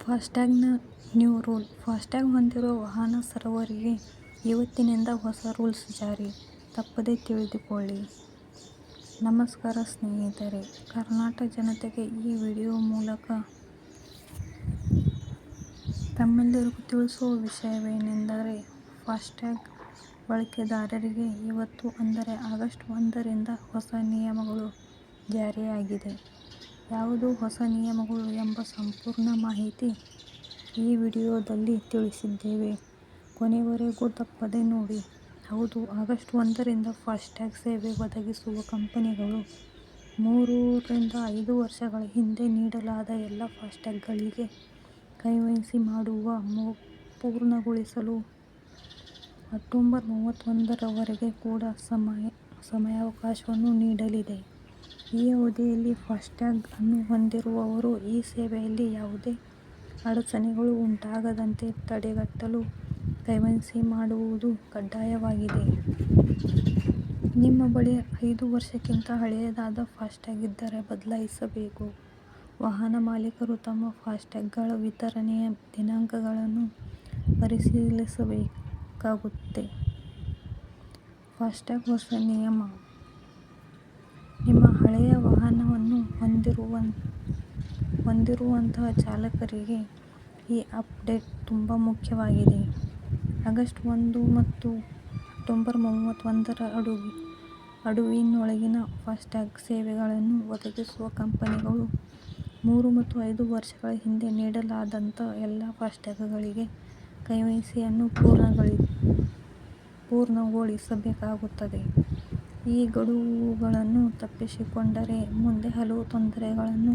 ಫಾಸ್ಟ್ಯಾಗ್ನ new rule. FASTag ಹೊಂದಿರುವ ವಾಹನ ಸವಾರರಿಗೆ ಇವತ್ತಿನಿಂದ ಹೊಸ ರೂಲ್ಸ್ ಜಾರಿ, ತಪ್ಪದೇ ತಿಳಿದುಕೊಳ್ಳಿ. ನಮಸ್ಕಾರ ಸ್ನೇಹಿತರೆ, ಕರ್ನಾಟಕ ಜನತೆಗೆ ಈ ವಿಡಿಯೋ ಮೂಲಕ ತಮ್ಮೆಲ್ಲರಿಗೂ ತಿಳಿಸುವ ವಿಷಯವೇನೆಂದರೆ, ಫಾಸ್ಟ್ಯಾಗ್ ಬಳಕೆದಾರರಿಗೆ ಇವತ್ತು ಅಂದರೆ ಆಗಸ್ಟ್ 1ರಿಂದ ಹೊಸ ನಿಯಮಗಳು ಜಾರಿಯಾಗಿದೆ. ಯಾವುದು ಹೊಸ ನಿಯಮಗಳು ಎಂಬ ಸಂಪೂರ್ಣ ಮಾಹಿತಿ ಈ ವಿಡಿಯೋದಲ್ಲಿ ತಿಳಿಸಿದ್ದೇವೆ. ಕೊನೆವರೆಗೂ ತಪ್ಪದೆ ನೋಡಿ. ಹೌದು, ಆಗಸ್ಟ್ 1ರಿಂದ ಫಾಸ್ಟ್ಯಾಗ್ ಸೇವೆ ಒದಗಿಸುವ ಕಂಪನಿಗಳು 3ರಿಂದ 5 ವರ್ಷಗಳ ಹಿಂದೆ ನೀಡಲಾದ ಎಲ್ಲ ಫಾಸ್ಟ್ಯಾಗ್ಗಳಿಗೆ KYC ಮಾಡುವ ಪೂರ್ಣಗೊಳಿಸಲು ಅಕ್ಟೋಬರ್ 31ರವರೆಗೆ ಕೂಡ ಸಮಯಾವಕಾಶವನ್ನು ನೀಡಲಿದೆ. ಈ ಅವಧಿಯಲ್ಲಿ ಫಾಸ್ಟ್ಯಾಗ್ ಅನ್ನು ಹೊಂದಿರುವವರು ಈ ಸೇವೆಯಲ್ಲಿ ಯಾವುದೇ ಅಡಚಣೆಗಳು ಉಂಟಾಗದಂತೆ ತಡೆಗಟ್ಟಲು KYC ಮಾಡುವುದು ಕಡ್ಡಾಯವಾಗಿದೆ. ನಿಮ್ಮ ಬಳಿ 5 ವರ್ಷಕ್ಕಿಂತ ಹಳೆಯದಾದ ಫಾಸ್ಟ್ಯಾಗ್ ಇದ್ದರೆ ಬದಲಾಯಿಸಬೇಕು. ವಾಹನ ಮಾಲೀಕರು ತಮ್ಮ ಫಾಸ್ಟ್ಯಾಗ್ಗಳ ವಿತರಣೆಯ ದಿನಾಂಕಗಳನ್ನು ಪರಿಶೀಲಿಸಬೇಕಾಗುತ್ತದೆ. ಫಾಸ್ಟ್ಯಾಗ್ ಹೊಸ ನಿಯಮ. ನಿಮ್ಮ ಹಳೆಯ ವಾಹನವನ್ನು ಹೊಂದಿರುವಂತಹ ಚಾಲಕರಿಗೆ ಈ ಅಪ್ಡೇಟ್ ತುಂಬಾ ಮುಖ್ಯವಾಗಿದೆ. ಆಗಸ್ಟ್ 1 ಮತ್ತು ಅಕ್ಟೋಬರ್ 31ರ ನಡುವಿನೊಳಗಿನ ಫಾಸ್ಟ್ಯಾಗ್ ಸೇವೆಗಳನ್ನು ಒದಗಿಸುವ ಕಂಪನಿಗಳು 3 ಮತ್ತು 5 ವರ್ಷಗಳ ಹಿಂದೆ ನೀಡಲಾದಂಥ ಎಲ್ಲ ಫಾಸ್ಟ್ಯಾಗ್ಗಳಿಗೆ KYC ಅನ್ನು ಪೂರ್ಣಗೊಳಿಸಬೇಕಾಗುತ್ತದೆ. ಈ ಗಡುವುಗಳನ್ನು ತಪ್ಪಿಸಿಕೊಂಡರೆ ಮುಂದೆ ಹಲವು ತೊಂದರೆಗಳನ್ನು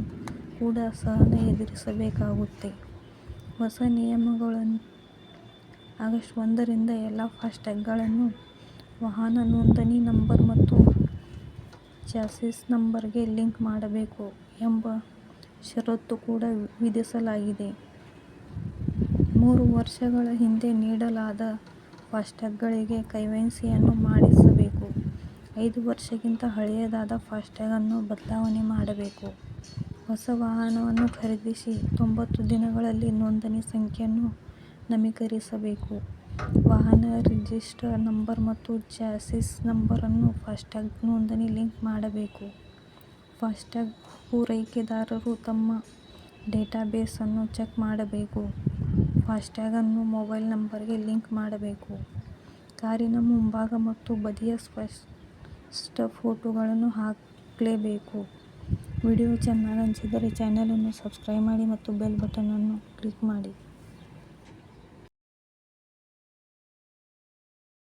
ಕೂಡ ಸಹ ಎದುರಿಸಬೇಕಾಗುತ್ತದೆ. ಹೊಸ ನಿಯಮಗಳು. ಆಗಸ್ಟ್ 1ರಿಂದ ಎಲ್ಲ ಫಾಸ್ಟ್ಯಾಗ್ಗಳನ್ನು ವಾಹನ ನೋಂದಣಿ ನಂಬರ್ ಮತ್ತು ಚಾಸಿಸ್ ನಂಬರ್ಗೆ ಲಿಂಕ್ ಮಾಡಬೇಕು ಎಂಬ ಷರತ್ತು ಕೂಡ ವಿಧಿಸಲಾಗಿದೆ. 3 ವರ್ಷಗಳ ಹಿಂದೆ ನೀಡಲಾದ ಫಾಸ್ಟ್ಯಾಗ್ಗಳಿಗೆ KYC ಅನ್ನು ಮಾಡಿಸಬೇಕು. 5 ವರ್ಷಕ್ಕಿಂತ ಹಳೆಯದಾದ ಫಾಸ್ಟ್ಯಾಗ್ ಅನ್ನು ಬದಲಾವಣೆ ಮಾಡಬೇಕು. ಹೊಸ ವಾಹನವನ್ನು ಖರೀದಿಸಿ 90 ದಿನಗಳಲ್ಲಿ ನೋಂದಣಿ ಸಂಖ್ಯೆಯನ್ನು ನವೀಕರಿಸಬೇಕು. ವಾಹನ ರಿಜಿಸ್ಟರ್ ನಂಬರ್ ಮತ್ತು ಚಾಸಿಸ್ ನಂಬರ್ ಅನ್ನು ಫಾಸ್ಟ್ಯಾಗ್ ನೋಂದಣಿ ಲಿಂಕ್ ಮಾಡಬೇಕು. ಫಾಸ್ಟ್ಯಾಗ್ ಪೂರೈಕೆದಾರರು ತಮ್ಮ ಡೇಟಾಬೇಸ್ ಅನ್ನು ಚೆಕ್ ಮಾಡಬೇಕು. ಫಾಸ್ಟ್ಯಾಗ್ ಅನ್ನು ಮೊಬೈಲ್ ನಂಬರ್ಗೆ ಲಿಂಕ್ ಮಾಡಬೇಕು. ಕಾರಿನ ಮುಂಭಾಗ ಮತ್ತು ಬದಿಯ ಸ್ಪಷ್ಟ ಫೋಟೋಗಳನ್ನು ಹಾಕಲೇಬೇಕು. ವಿಡಿಯೋ ಚೆನ್ನಾಗಿ ಅನಿಸಿದರೆ ಚಾನೆಲ್ ಅನ್ನು ಸಬ್ಸ್ಕ್ರೈಬ್ ಮಾಡಿ ಮತ್ತು ಬೆಲ್ ಬಟನ್ ಅನ್ನು ಕ್ಲಿಕ್ ಮಾಡಿ.